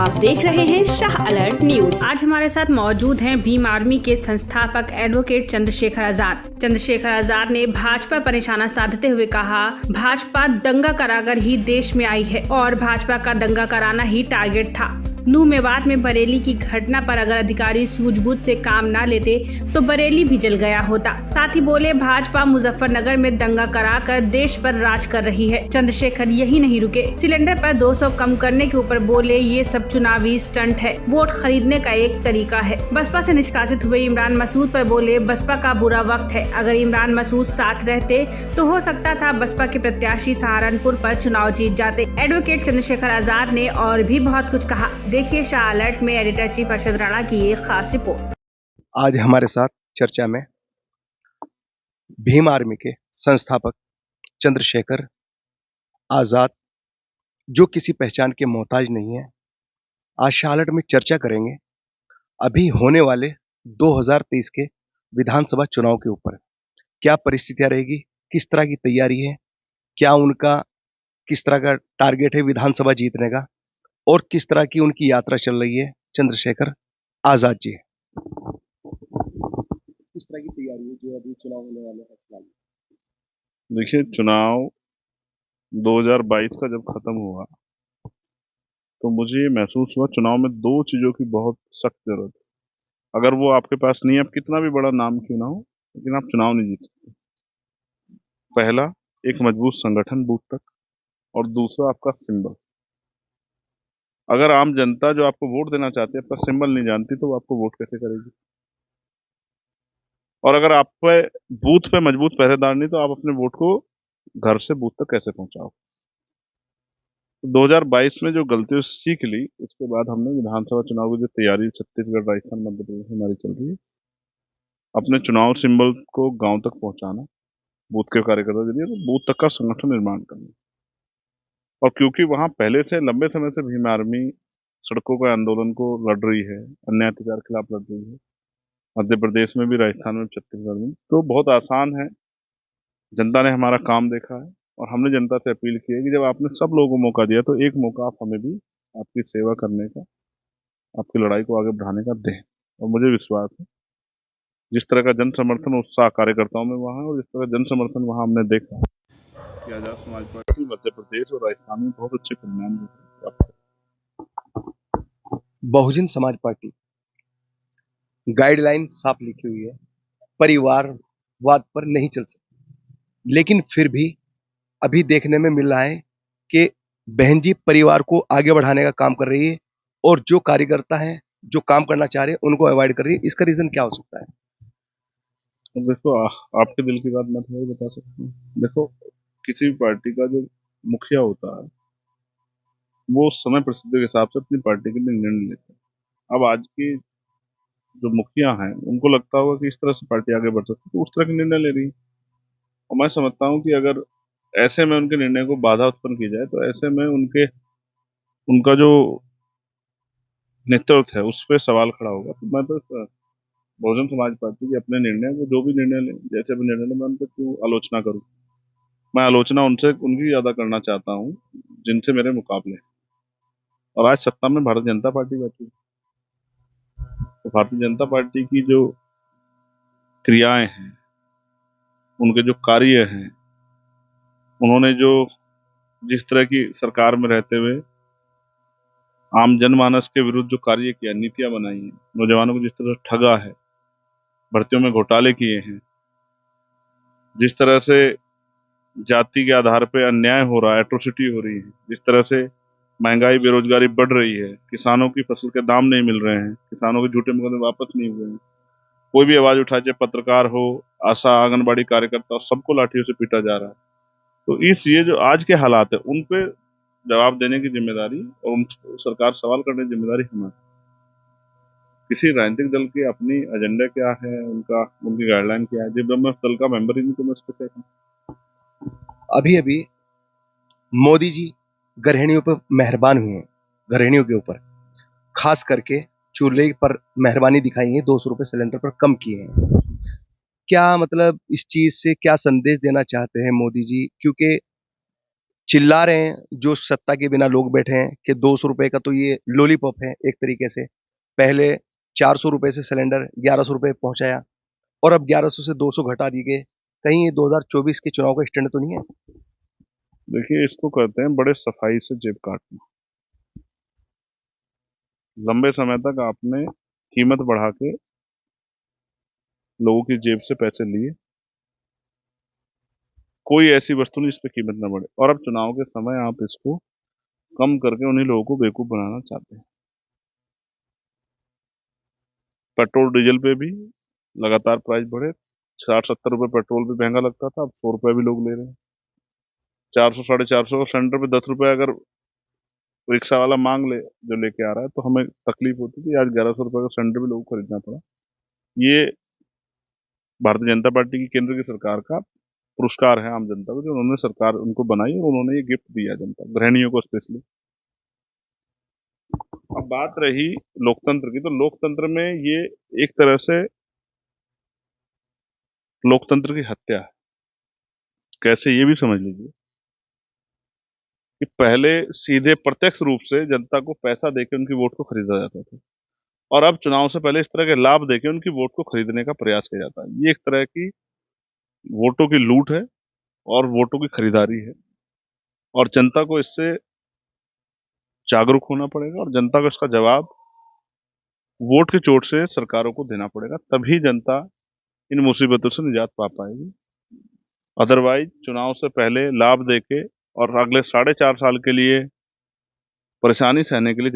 आप देख रहे हैं शाह अलर्ट न्यूज। आज हमारे साथ मौजूद हैं भीम आर्मी के संस्थापक एडवोकेट चंद्रशेखर आजाद। चंद्रशेखर आजाद ने भाजपा पर निशाना साधते हुए कहा, भाजपा दंगा कराकर ही देश में आई है और भाजपा का दंगा कराना ही टारगेट था। नूह मेवात में बरेली की घटना पर अगर अधिकारी सूझबूझ से काम न लेते तो बरेली भी जल गया होता। साथ ही बोले, भाजपा मुजफ्फरनगर में दंगा कराकर देश पर राज कर रही है। चंद्रशेखर यही नहीं रुके, सिलेंडर पर 200 कम करने के ऊपर बोले, ये सब चुनावी स्टंट है, वोट खरीदने का एक तरीका है। बसपा से निष्कासित हुए इमरान मसूद पर बोले, बसपा का बुरा वक्त है, अगर इमरान मसूद साथ रहते तो हो सकता था बसपा के प्रत्याशी सहारनपुर पर चुनाव जीत जाते। एडवोकेट चंद्रशेखर आजाद ने और भी बहुत कुछ कहा। देखिए शाह अलर्ट में एडिटर चीफ अरशद राणा की एक खास रिपोर्ट। आज हमारे साथ चर्चा में भीम आर्मी के संस्थापक चंद्रशेखर आजाद, जो किसी पहचान के मोहताज नहीं है, आज शाह अलर्ट में चर्चा करेंगे अभी होने वाले 2023 के विधानसभा चुनाव के ऊपर। क्या परिस्थितियां रहेगी, किस तरह की तैयारी है, क्या उनका किस तरह का टारगेट है विधानसभा जीतने का, और किस तरह की उनकी यात्रा चल रही है चंद्रशेखर आजाद जी। किस तरह की तैयारी है जो अभी चुनाव होने वाले हैं फिलहाल? देखिए, चुनाव 2022 का जब खत्म हुआ तो मुझे ये महसूस हुआ चुनाव में दो चीजों की बहुत सख्त जरूरत है। अगर वो आपके पास नहीं है, आप कितना भी बड़ा नाम क्यों ना हो, लेकिन आप चुनाव नहीं जीत सकते। पहला, एक मजबूत संगठन बूथ तक, और दूसरा आपका सिंबल। अगर आम जनता जो आपको वोट देना चाहती है आपका सिंबल नहीं जानती तो वो आपको वोट कैसे करेगी? और अगर आप पे बूथ पे मजबूत पहरेदार नहीं तो आप अपने वोट को घर से बूथ तक कैसे पहुंचाओ? 2022 में जो गलतियों से सीख ली, उसके बाद हमने विधानसभा चुनाव की जो तैयारी छत्तीसगढ़, राजस्थान, मध्य प्रदेश हमारी चल रही है, अपने चुनाव सिंबल को गांव तक पहुंचाना, बूथ के कार्यकर्ता के लिए बूथ तक का संगठन निर्माण करना। और क्योंकि वहां पहले से लंबे समय से भीम आर्मी सड़कों के आंदोलन को लड़ रही है, अन्याय अत्याचार के खिलाफ लड़ रही है, मध्य प्रदेश में भी, राजस्थान में, छत्तीसगढ़ में, तो बहुत आसान है। जनता ने हमारा काम देखा है और हमने जनता से अपील की है कि जब आपने सब लोगों को मौका दिया तो एक मौका आप हमें भी आपकी सेवा करने का, आपकी लड़ाई को आगे बढ़ाने का दें। और मुझे विश्वास है जिस तरह का जन समर्थन उत्साह कार्यकर्ताओं में वहाँ है और जिस तरह का जन समर्थन वहाँ हमने देखा कि आजाद समाज पार्टी मध्य प्रदेश और राजस्थान में बहुत अच्छे परिणाम प्राप्त। बहुजन समाज पार्टी गाइडलाइन साफ लिखी हुई है, परिवारवाद पर नहीं चल सकती, लेकिन फिर भी अभी देखने में मिल रहा है कि बहन जी परिवार को आगे बढ़ाने का काम कर रही है और जो कार्यकर्ता हैं, जो काम करना चाह रहे हैं, उनको अवॉइड कर रही है। इसका रीजन क्या हो सकता है? देखो, आपके दिल की बात मैं थोड़ी बता सकता हूँ। देखो, किसी भी पार्टी का जो मुखिया होता है वो समय परिस्थिति के हिसाब से अपनी पार्टी के लिए निर्णय लेता है। अब आज की जो मुखिया हैं उनको लगता होगा कि इस तरह से पार्टी आगे बढ़ सकती है तो उस तरह के निर्णय ले रही है। और मैं समझता हूँ कि अगर ऐसे में उनके निर्णय को बाधा उत्पन्न की जाए तो ऐसे में उनका जो नेतृत्व है उस पर सवाल खड़ा होगा। तो मैं तो बहुजन समाज पार्टी के अपने निर्णय, वो जो भी निर्णय लें, जैसे भी निर्णय लें, मैं उन पर क्यों आलोचना करूँ? मैं आलोचना उनकी ज्यादा करना चाहता हूँ जिनसे मेरे मुकाबले हैं। और आज सत्ता में भारतीय जनता पार्टी बैठी है, तो भारतीय जनता पार्टी की जो क्रियाएं हैं, उनके जो कार्य हैं, उन्होंने जो जिस तरह की सरकार में रहते हुए आम जनमानस के विरुद्ध जो कार्य किया, नीतियां बनाई हैं, नौजवानों को जिस तरह ठगा है, भर्तियों में घोटाले किए हैं, जिस तरह से जाति के आधार पर अन्याय हो रहा है, एट्रोसिटी हो रही है, जिस तरह से महंगाई, बेरोजगारी बढ़ रही है, किसानों की फसल के दाम नहीं मिल रहे हैं, किसानों के झूठे मुकदमे वापस नहीं हुए हैं, कोई भी आवाज उठाए, चाहे पत्रकार हो, आशा, आंगनबाड़ी कार्यकर्ता हो, सबको लाठियों से पीटा जा रहा है। तो ये जो आज के हालात है उन पे जवाब देने की जिम्मेदारी और उन सरकार सवाल करने की जिम्मेदारी हमारी। किसी राजनीतिक दल की अपनी एजेंडा क्या है, उनकी गाइडलाइन क्या है, जब मैं दल का मेंबर ही नहीं तो मैं उसको क्या कहूं? अभी अभी मोदी जी गृहिणियों पर मेहरबान हुए हैं, गृहिणियों के ऊपर खास करके चूल्हे पर मेहरबानी दिखाई है, 200 रुपए सिलेंडर पर कम किए हैं। क्या मतलब इस चीज से क्या संदेश देना चाहते हैं मोदी जी? क्योंकि चिल्ला रहे हैं जो सत्ता के बिना लोग बैठे हैं कि 200 रुपए का तो ये लॉलीपॉप है एक तरीके से। पहले 400 रुपए से सिलेंडर 1100 रुपए पहुंचाया और अब 1100 से 200 घटा दिए गए। कहीं ये 2024 के चुनाव का स्टैंड तो नहीं है? देखिए, इसको कहते हैं बड़े सफाई से जेब काटना। लंबे समय तक आपने कीमत बढ़ा के लोगों की जेब से पैसे लिए, कोई ऐसी वस्तु नहीं इस पे कीमत न बढ़े, और अब चुनाव के समय आप इसको कम करके उन्हीं लोगों को बेवकूफ बनाना चाहते हैं। पेट्रोल डीजल पे भी लगातार प्राइस बढ़े। 60-70 रुपए पेट्रोल भी महंगा लगता था, अब 100 रुपए भी लोग ले रहे हैं। 400-450 सिलेंडर पे 10 रुपए अगर रिक्शा वाला मांग ले जो लेके आ रहा है, तो हमें तकलीफ होती थी। आज 1100 रुपए का सिलेंडर भी लोगों को खरीदना पड़ा। ये भारतीय जनता पार्टी की केंद्र की सरकार का पुरस्कार है आम जनता को, जो उन्होंने सरकार उनको बनाई और उन्होंने ये गिफ्ट दिया जनता, गृहिणियों को स्पेशली। अब बात रही लोकतंत्र की, तो लोकतंत्र में ये एक तरह से लोकतंत्र की हत्या है। कैसे, ये भी समझ लीजिए कि पहले सीधे प्रत्यक्ष रूप से जनता को पैसा देके उनकी वोट को खरीदा जाता था, और अब चुनाव से पहले इस तरह के लाभ देके उनकी वोट को खरीदने का प्रयास किया जाता है। ये एक तरह की वोटों की लूट है और वोटों की खरीदारी है, और जनता को इससे जागरूक होना पड़ेगा और जनता को इसका जवाब वोट की चोट से सरकारों को देना पड़ेगा। तभी जनता इन मुसीबतों से निजात पा पाएगी। अदरवाइज चुनाव से पहले लाभ देके और अगले 4.5 साल के लिए परेशानी सहने के लिए